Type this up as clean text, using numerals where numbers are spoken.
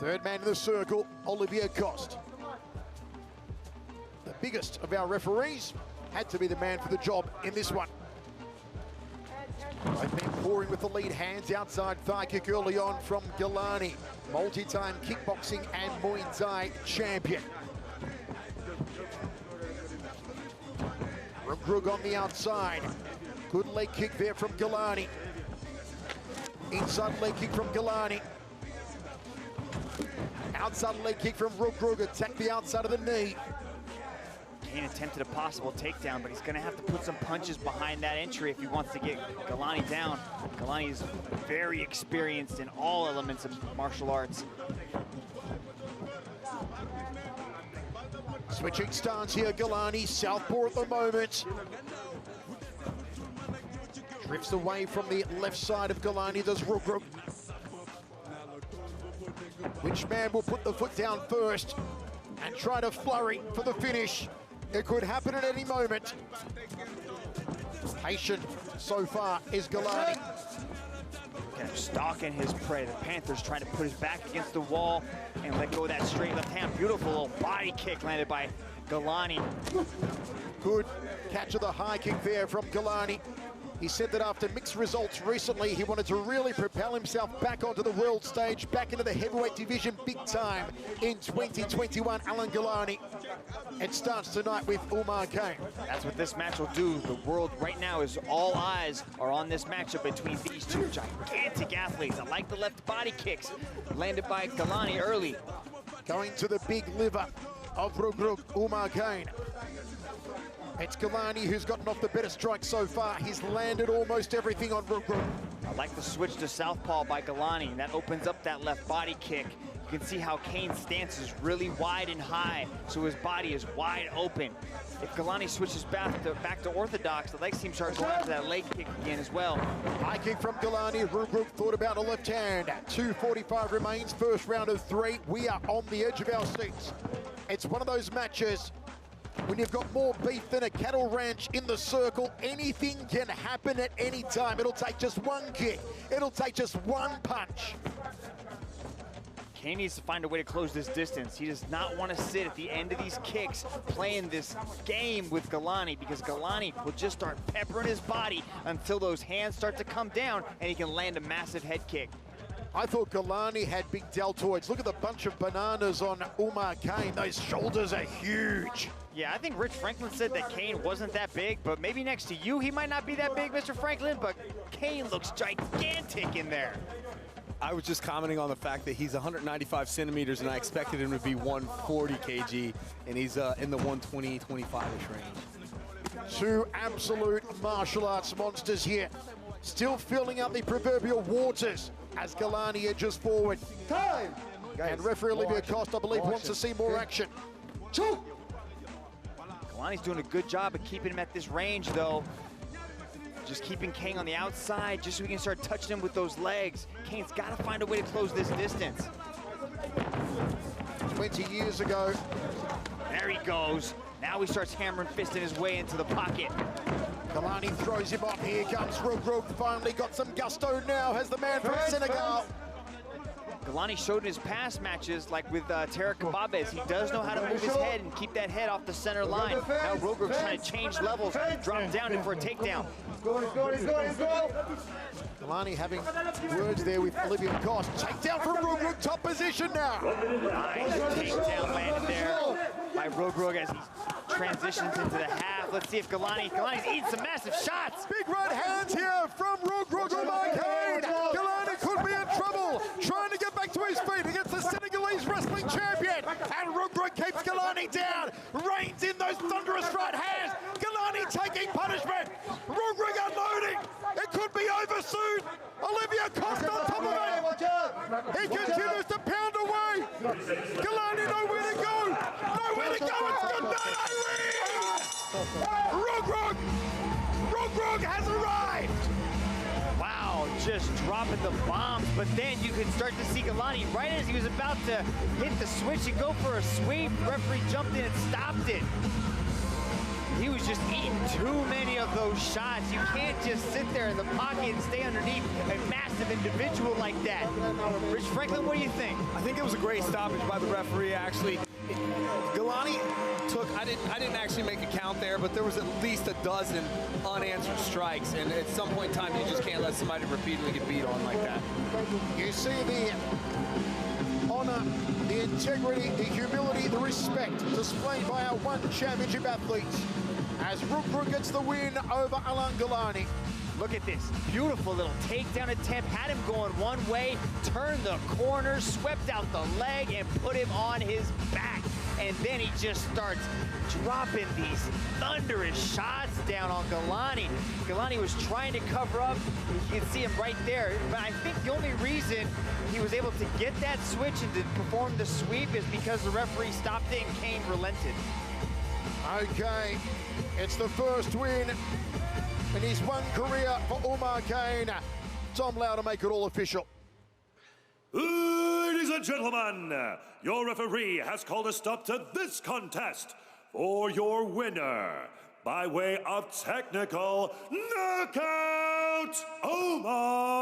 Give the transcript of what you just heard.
Third man in the circle, Olivier Coste. The biggest of our referees had to be the man for the job in this one. They've been pouring with the lead, hands outside, thigh kick early on from ngalani, multi-time kickboxing and Muay Thai champion. Reug on the outside, good leg kick there from ngalani. Inside leg kick from ngalani. Outside leg kick from Reug, attack the outside of the knee. Kane attempted a possible takedown, but he's going to have to put some punches behind that entry if he wants to get ngalani down. Ngalani is very experienced in all elements of martial arts. Switching stance here, ngalani, southpaw at the moment. Drifts away from the left side of ngalani, does Reug. Which man will put the foot down first and try to flurry for the finish? It could happen at any moment. Patient so far is ngalani. Kind of stalking his prey. The Panther's trying to put his back against the wall and let go of that straight left hand. Beautiful little body kick landed by ngalani. Good catch of the high kick there from ngalani. He said that after mixed results recently, he wanted to really propel himself back onto the world stage, back into the heavyweight division big time in 2021, Alan ngalani. It starts tonight with Umar Kane. That's what this match will do. The world right now is all eyes are on this matchup between these two gigantic athletes. I like the left body kicks landed by ngalani early. Going to the big liver of Reug, Umar Kane. It's ngalani who's gotten off the better strike so far. He's landed almost everything on Reug. I like the switch to southpaw by ngalani. That opens up that left body kick. You can see how Kane's stance is really wide and high, so his body is wide open. If ngalani switches back to orthodox, the leg seems to start going after that leg kick again as well. High kick from ngalani. Reug thought about a left hand. 2:45 remains, first round of 3. We are on the edge of our seats. It's one of those matches when you've got more beef than a cattle ranch in the circle. Anything can happen at any time. It'll take just one kick. It'll take just one punch. Kane needs to find a way to close this distance. He does not want to sit at the end of these kicks playing this game with ngalani, because ngalani will just start peppering his body until those hands start to come down and he can land a massive head kick. I thought ngalani had big deltoids. Look at the bunch of bananas on Umar Kane. Those shoulders are huge. Yeah, I think Rich Franklin said that Kane wasn't that big, but maybe next to you, he might not be that big, Mr. Franklin, but Kane looks gigantic in there. I was just commenting on the fact that he's 195 centimeters, and I expected him to be 140 kg, and he's in the 120, 25-ish range. Two absolute martial arts monsters here. Still filling out the proverbial waters as ngalani edges forward. Time! And referee Olivier Coste, I believe, wants to see more action. Choke! ngalani's doing a good job of keeping him at this range, though. Just keeping Kane on the outside, just so we can start touching him with those legs. Kane's got to find a way to close this distance. 20 years ago. There he goes. Now he starts hammering fisting his way into the pocket. ngalani throws him up. Here comes Reug. Finally got some gusto now, has the man from Senegal. ngalani showed in his past matches, like with Tarek Kababes, he does know how to move his head and keep that head off the center line. Now Reug's trying to change levels, drop down for a takedown. He's going. ngalani having words there with Olivier Coste. Takedown from Reug, top position now. Nice takedown landed there by Reug as he transitions into the half. Let's see if ngalani's eating some massive shots. Big right hands here from Reug, Umar Kane. ngalani could be in trouble, trying to get back to his feet against the Senegalese wrestling champion. And Reug keeps ngalani down, reins in those thunderous right hands. ngalani taking punishment. Reug unloading. It could be over soon. Olivier Coste on top of it. He continues to pound away. ngalani nowhere to go. Nowhere to go. It's good night. Reug has arrived. Wow, just dropping the bombs, but then you can start to see ngalani right as he was about to hit the switch and go for a sweep. The referee jumped in and stopped it. He was just eating too many of those shots. You can't just sit there in the pocket and stay underneath a massive individual like that. Rich Franklin, what do you think? I think it was a great stoppage by the referee, actually. Ngalani took, I didn't actually make a count there, but there was at least a dozen unanswered strikes, and at some point in time, you just can't let somebody repeatedly get beat on like that. You see the honor, the integrity, the humility, the respect displayed by our one championship athletes as Reug gets the win over Ngalani. Look at this beautiful little takedown attempt. Had him going one way, turned the corner, swept out the leg, and put him on his back. And then he just starts dropping these thunderous shots down on Ngalani. Ngalani was trying to cover up. You can see him right there. But I think the only reason he was able to get that switch and to perform the sweep is because the referee stopped it and Cain relented. Okay, it's the first win in his one career for Umar Cain. Tom Lau to make it all official. Ladies and gentlemen, your referee has called a stop to this contest for your winner by way of technical knockout, Umar